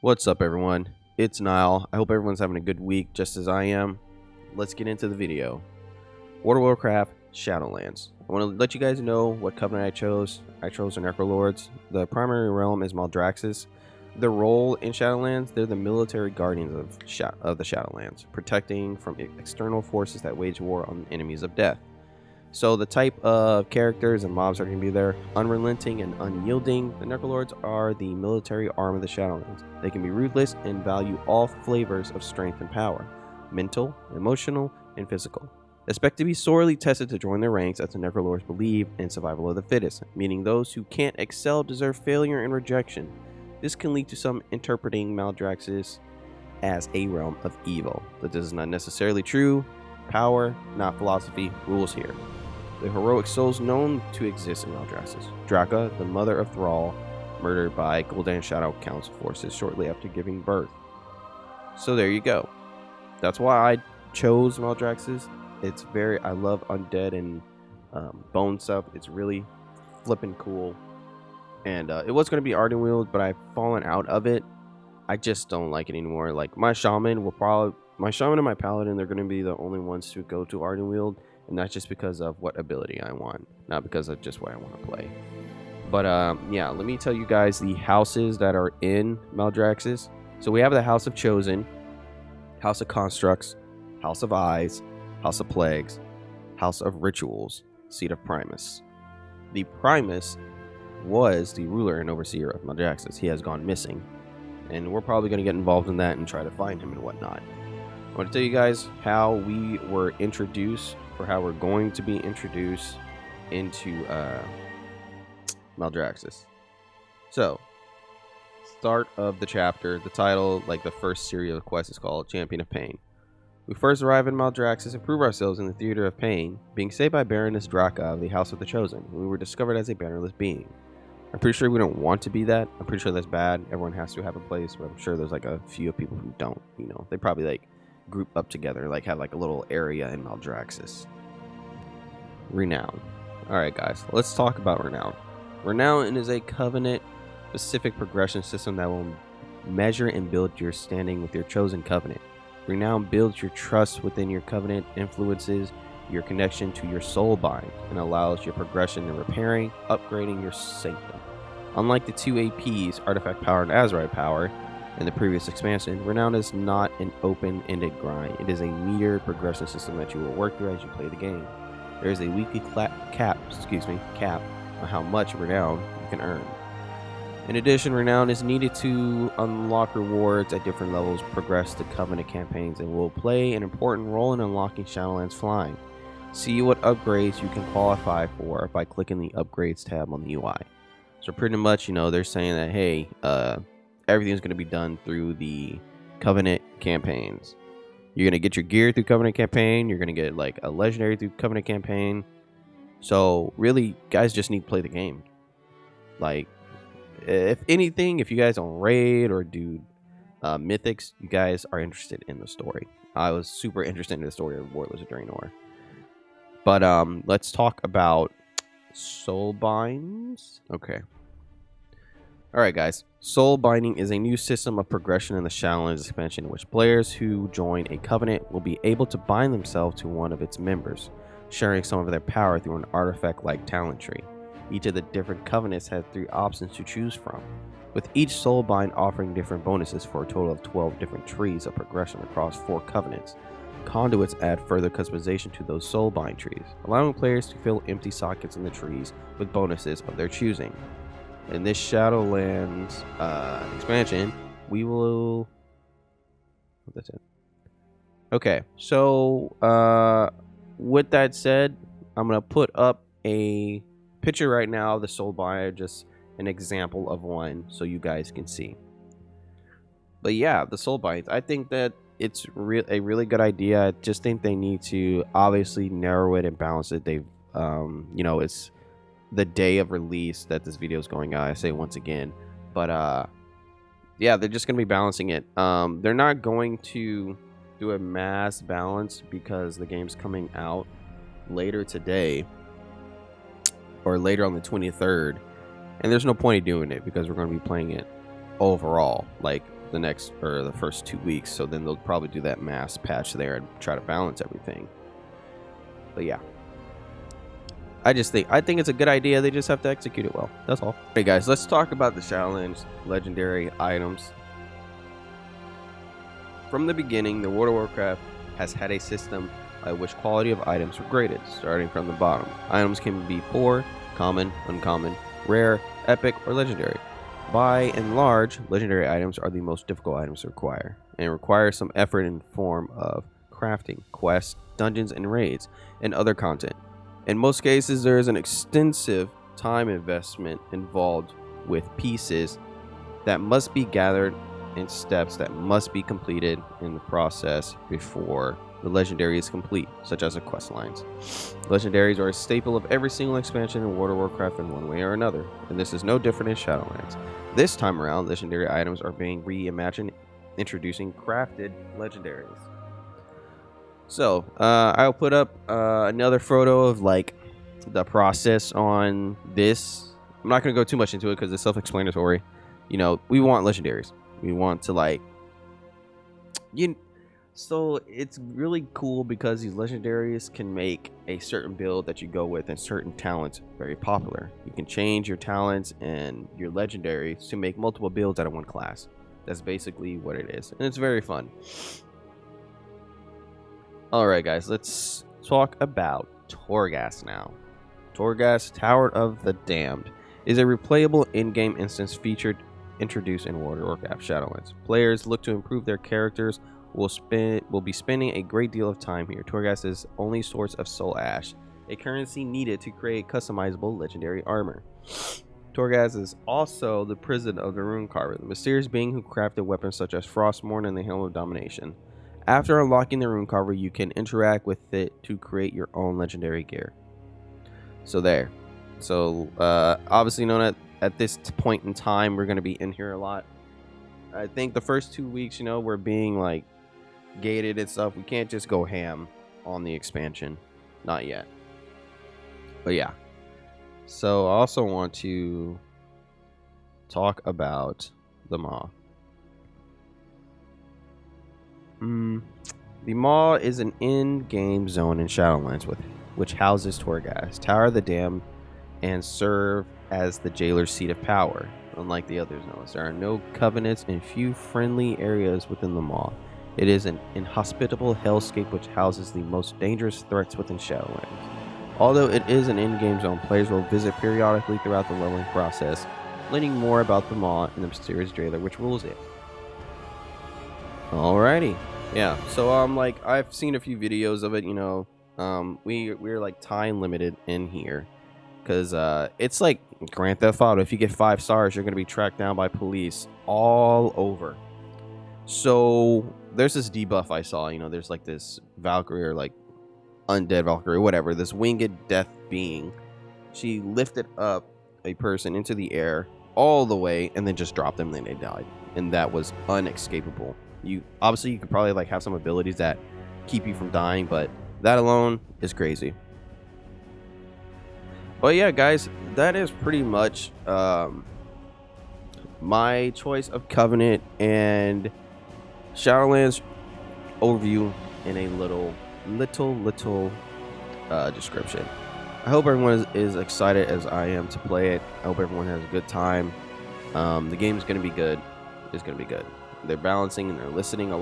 What's up, everyone? It's Niall. I hope everyone's having a good week, just as I am. Let's get into the video. World of Warcraft Shadowlands. I want to let you guys know what covenant I chose. I chose the Necrolords. The primary realm is Maldraxxus. Their role in Shadowlands, they're the military guardians of the Shadowlands, protecting from external forces that wage war on enemies of death. So the type of characters and mobs are going to be there. Unrelenting and unyielding, the Necrolords are the military arm of the Shadowlands. They can be ruthless and value all flavors of strength and power, mental, emotional, and physical. Expect to be sorely tested to join their ranks, as the Necrolords believe in survival of the fittest, meaning those who can't excel deserve failure and rejection. This can lead to some interpreting Maldraxxus as a realm of evil. That is not necessarily true. Power, not philosophy, rules here. The heroic souls known to exist in Maldraxxus. Draka, the mother of Thrall, murdered by Gul'dan Shadow Council forces shortly after giving birth. So there you go. That's why I chose Maldraxxus. I love undead and bone stuff. It's really flippin' cool. And it was going to be Ardenweald, but I've fallen out of it. I just don't like it anymore. Like, my shaman and my paladin, they're going to be the only ones to go to Ardenweald. And that's just because of what ability I want, not because of just what I want to play. But yeah, let me tell you guys the houses that are in Maldraxxus. So we have the House of Chosen, House of Constructs, House of Eyes, House of Plagues, House of Rituals, Seat of Primus. The Primus was the ruler and overseer of Maldraxxus. He has gone missing, and we're probably going to get involved in that and try to find him and whatnot. I want to tell you guys how we were introduced, or how we're going to be introduced into Maldraxxus. So, start of the chapter, the title, like the first series of quests, is called Champion of Pain. We first arrive in Maldraxxus and prove ourselves in the Theater of Pain, being saved by Baroness Draka of the House of the Chosen. We were discovered as a bannerless being. I'm pretty sure we don't want to be that. I'm pretty sure that's bad. Everyone has to have a place, but I'm sure there's like a few people who don't, you know. They probably like group up together, like have like a little area in Maldraxxus. Renown. Alright guys, let's talk about Renown. Renown is a covenant specific progression system that will measure and build your standing with your chosen covenant. Renown builds your trust within your covenant, influences your connection to your soul bind, and allows your progression in repairing, upgrading your sanctum. Unlike the two APs, Artifact Power and Azerite Power, in the previous expansion, Renown is not an open-ended grind. It is a metered progression system that you will work through as you play the game. There is a weekly cap on how much Renown you can earn. In addition, Renown is needed to unlock rewards at different levels, progress the Covenant campaigns, and will play an important role in unlocking Shadowlands flying. See what upgrades you can qualify for by clicking the Upgrades tab on the UI. So pretty much, you know, they're saying that, hey, everything's going to be done through the Covenant campaigns. You're going to get your gear through Covenant campaign. You're going to get like a legendary through Covenant campaign. So really, guys just need to play the game. Like, if anything, if you guys don't raid or do mythics, you guys are interested in the story. I was super interested in the story of Warlords of Draenor. But let's talk about soul binds. Okay. Alright guys, soul binding is a new system of progression in the Shadowlands expansion in which players who join a covenant will be able to bind themselves to one of its members, sharing some of their power through an artifact-like talent tree. Each of the different covenants has 3 options to choose from, with each soul bind offering different bonuses for a total of 12 different trees of progression across 4 covenants. Conduits add further customization to those soul bind trees, allowing players to fill empty sockets in the trees with bonuses of their choosing. In this Shadowlands expansion, we will... That's it. Okay, so with that said, I'm going to put up a picture right now of the soul bind, just an example of one so you guys can see. But yeah, the soul binds, I think that it's a really good idea. I just think they need to obviously narrow it and balance it. They've you know, it's the day of release that this video is going out, I say once again, but yeah, they're just gonna be balancing it. They're not going to do a mass balance because the game's coming out later today, or later on the 23rd, and there's no point in doing it because we're going to be playing it overall. Like, the first 2 weeks. So then they'll probably do that mass patch there and try to balance everything. But yeah, I think it's a good idea. They just have to execute it well. That's all. Hey guys, let's talk about the Shadowlands legendary items. From the beginning, the World of Warcraft has had a system by which quality of items were graded, starting from the bottom. Items can be poor, common, uncommon, rare, epic, or legendary. By and large, legendary items are the most difficult items to acquire, and require some effort in the form of crafting, quests, dungeons, and raids, and other content. In most cases, there is an extensive time investment involved with pieces that must be gathered and steps that must be completed in the process before the legendary is complete, such as the quest lines. Legendaries are a staple of every single expansion in World of Warcraft in one way or another, and this is no different in Shadowlands. This time around, legendary items are being reimagined, introducing crafted legendaries. So, I'll put up another photo of like the process on this. I'm not going to go too much into it because it's self-explanatory. You know, we want legendaries. We want to like so it's really cool because these legendaries can make a certain build that you go with and certain talents very popular. You can change your talents and your legendaries to make multiple builds out of one class. That's basically what it is, and it's very fun. Alright guys, let's talk about Torghast now. Torghast, Tower of the Damned, is a replayable in-game instance introduced in World of Warcraft Shadowlands. Players look to improve their characters will be spending a great deal of time here. Torghast is only source of soul ash, a currency needed to create customizable legendary armor. Torghast is also the prison of the Rune Carver, the mysterious being who crafted weapons such as Frostmourne and the Helm of Domination. After unlocking the Rune Carver, you can interact with it to create your own legendary gear. So there. So obviously known at this point in time, we're going to be in here a lot. I think the first 2 weeks, you know, we're being like gated and stuff. We can't just go ham on the expansion. Not yet. But yeah. So I also want to talk about the Maw. The Maw is an in-game zone in Shadowlands which houses Torghast, Tower of the Damned, and serve as the jailer's seat of power. Unlike the other zones, there are no covenants and few friendly areas within the Maw. It is an inhospitable hellscape which houses the most dangerous threats within Shadowlands. Although it is an in-game zone, players will visit periodically throughout the leveling process, learning more about the Maw and the mysterious jailer which rules it. Alrighty. Yeah, so like I've seen a few videos of it, you know. We're like time limited in here. Because it's like Grand Theft Auto. If you get 5 stars, you're going to be tracked down by police all over. So there's this debuff I saw. You know, there's like this Valkyrie or like undead Valkyrie, whatever. This winged death being. She lifted up a person into the air all the way and then just dropped them and then they died. And that was unescapable. You could probably like have some abilities that keep you from dying, but that alone is crazy. But yeah, guys, that is pretty much my choice of Covenant and Shadowlands overview in a little description. I hope everyone is excited as I am to play it. I hope everyone has a good time. The game is going to be good. It's going to be good. They're balancing and they're listening a lot.